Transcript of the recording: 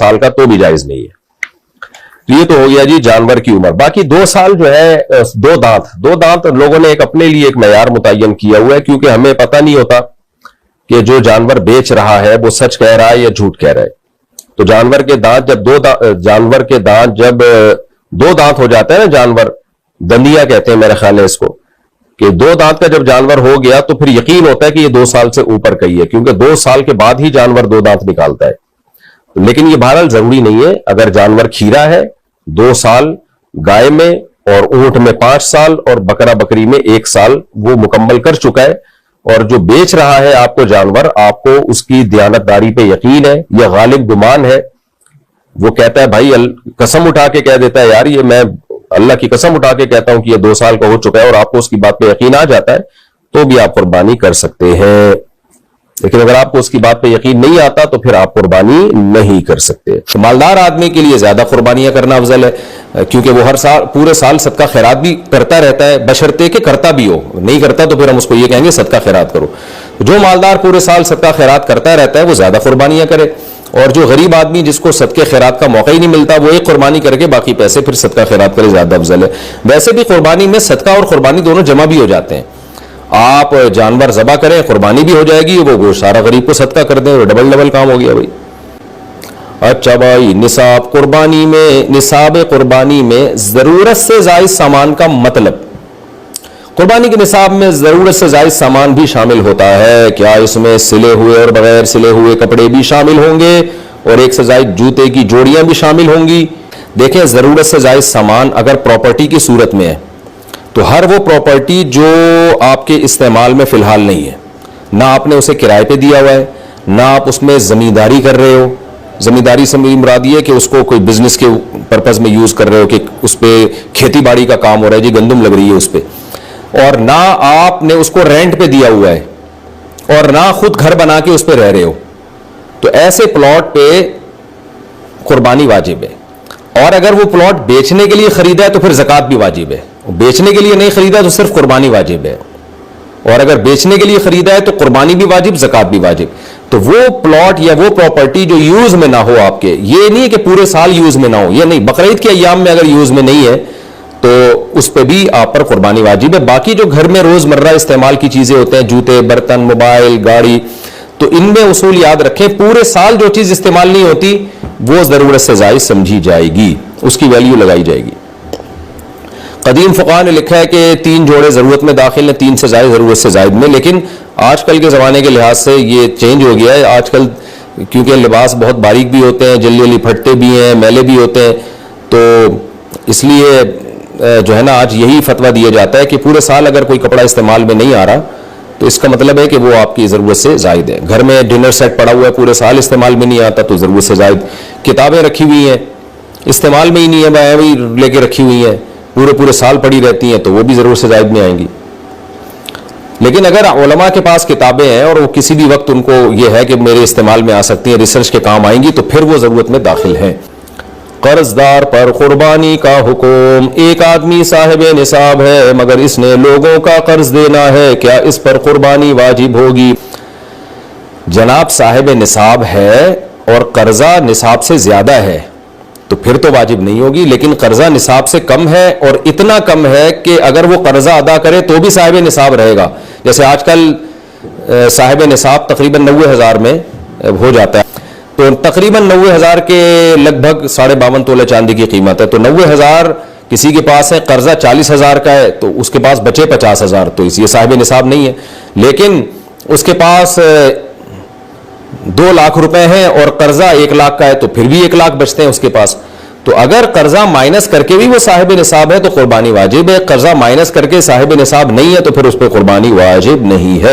साल का तो भी जायज नहीं है। ये तो हो गया जी जानवर की उम्र। बाकी 2 साल जो है, 2 दांत लोगों ने एक अपने लिए एक मैयार मुतय्यन किया हुआ है, क्योंकि हमें पता नहीं होता कि जो जानवर बेच रहा है वो सच कह रहा है या झूठ कह रहा है। तो जानवर के दांत जब दो दांत हो जाता है ना, जानवर दंदिया कहते हैं मेरे ख्याल है इसको, कि 2 दांत का जब जानवर हो गया तो फिर यकीन होता है कि ये 2 साल से ऊपर का ही है, क्योंकि 2 साल के बाद ही जानवर 2 दांत निकालता है। लेकिन ये बहरहाल जरूरी नहीं है। अगर जानवर खीरा है 2 साल, गाय में और ऊंट में 5 साल और बकरा बकरी में 1 साल वो मुकम्मल कर चुका है, और जो बेच रहा है आपको जानवर, आपको उसकी दयानतदारी पे यकीन है या गालिब गुमान है। वो कहता है भाई, कसम उठा के कह देता है यार ये मैं अल्लाह की कसम उठा के कहता हूं कि ये 2 साल का हो चुका है, और आपको उसकी बात पे यकीन आ जाता है, तो भी आप कुर्बानी कर सकते हैं। लेकिन अगर आपको उसकी बात पे यकीन नहीं आता तो फिर आप कुर्बानी नहीं कर सकते। तो मालदार आदमी के लिए ज्यादा कुर्बानियां करना अफजल है, क्योंकि वो हर साल पूरे साल सदका खैरात भी करता रहता है, बशर्ते कि करता भी हो। नहीं करता तो फिर हम उसको ये कहेंगे सदका खैरात करो। जो मालदार पूरे साल सदका खैरात करता रहता है वो ज्यादा कुर्बानियां करे, और जो गरीब आदमी जिसको सदके खैरात का मौका ही नहीं मिलता वो एक कुर्बानी करके बाकी पैसे फिर सदका खैरात करे, ज्यादा अफजल है। वैसे भी कुर्बानी में सदका और कुर्बानी दोनों जमा भी हो जाते हैं। आप जानवर ज़बा करें, कुर्बानी भी हो जाएगी, वो गोश्त सारा गरीब को सदका कर दें, डबल काम हो गया भाई। अच्छा भाई, निसाब कुर्बानी में जरूरत से जायद सामान का मतलब, कुर्बानी के निसाब में जरूरत से जायद सामान भी शामिल होता है क्या? इसमें सिले हुए और बगैर सिले हुए कपड़े भी शामिल होंगे, और 1 से जायद जूते की जोड़ियां भी शामिल होंगी। देखें, जरूरत से जायद सामान अगर प्रॉपर्टी की सूरत में है तो हर वो प्रॉपर्टी जो आपके इस्तेमाल में फिलहाल नहीं है, ना आपने उसे किराए पे दिया हुआ है, ना आप उसमें जमींदारी कर रहे हो। जमींदारी से मुराद ये है कि उसको कोई बिजनेस के पर्पज में यूज कर रहे हो, कि उस पर खेती बाड़ी का काम हो रहा है, जी गंदम लग रही है उस पर, और ना आपने उसको रेंट पे दिया हुआ है, और ना खुद घर बना के उस पर रह रहे हो। तो ऐसे प्लॉट पे कुर्बानी वाजिब है। और अगर वो प्लॉट बेचने के लिए खरीदा है तो फिर ज़कात भी वाजिब है। बेचने के लिए नहीं खरीदा तो सिर्फ कुर्बानी वाजिब है, और अगर बेचने के लिए खरीदा है तो कुर्बानी भी वाजिब, ज़कात भी वाजिब। तो वो प्लॉट या वो प्रॉपर्टी जो यूज में ना हो आपके, ये नहीं है कि पूरे साल यूज में ना हो, ये नहीं, बकरीद के अय्याम में अगर यूज में नहीं है तो उस पर भी आप पर कुर्बानी वाजिब है। बाकी जो घर में रोजमर्रा इस्तेमाल की चीजें होते हैं, जूते, बर्तन, मोबाइल, गाड़ी, तो इनमें उसूल याद रखें, पूरे साल जो चीज इस्तेमाल नहीं होती वो जरूरत से जायज समझी जाएगी, उसकी वैल्यू लगाई जाएगी। कदीम फुक़हा ने लिखा है कि 3 जोड़े जरूरत में दाखिल है, 3 से जायद जरूरत से जायद में। लेकिन आजकल के जमाने के लिहाज से ये चेंज हो गया है। आजकल क्योंकि लिबास बहुत बारीक भी होते हैं, जल्दी जल्दी फटते भी हैं, मैले भी होते हैं, तो इसलिए जो है ना आज यही फतवा दिया जाता है कि पूरे साल अगर कोई कपड़ा इस्तेमाल में नहीं आ रहा तो इसका मतलब है कि वो आपकी ज़रूरत से ज़ायद है। घर में डिनर सेट पड़ा हुआ है, पूरे साल इस्तेमाल में नहीं आता तो ज़रूरत से ज़ायद। किताबें रखी हुई हैं, इस्तेमाल में ही नहीं है, भाई लेके रखी हुई हैं, पूरे साल पड़ी रहती हैं, तो वो भी ज़रूरत से ज़ायद में आएंगी। लेकिन अगर उलमा के पास किताबें हैं और वो किसी भी वक्त उनको ये है कि मेरे इस्तेमाल में आ सकती हैं, रिसर्च के काम आएंगी, तो फिर वो ज़रूरत में दाखिल हैं। कर्जदार पर कुर्बानी का हुक्म, एक आदमी साहिब निसाब है मगर इसने लोगों का कर्ज देना है, क्या इस पर कुर्बानी वाजिब होगी? जनाब, साहिब निसाब है और कर्जा निसाब से ज्यादा है तो फिर तो वाजिब नहीं होगी, लेकिन कर्जा निसाब से कम है और इतना कम है कि अगर वो कर्जा अदा करे तो भी साहिब निसाब रहेगा। जैसे आजकल साहिब निसाब तकरीबन 90,000 में हो जाता है, तो तकरीबन 90,000 के लगभग 52.5 तोले चांदी की कीमत है। तो 90,000 किसी के पास है, कर्जा 40,000 का है, तो उसके पास बचे 50,000, तो ये साहिब निसाब नहीं है। लेकिन उसके पास 2 लाख रुपए हैं और कर्जा 1 लाख का है, तो फिर भी 1 लाख बचते हैं उसके पास। तो अगर कर्जा माइनस करके भी वो साहिब निसाब है तो कुर्बानी वाजिब है, कर्जा माइनस करके साहिब निसाब नहीं है तो फिर उस पर कुर्बानी वाजिब नहीं है।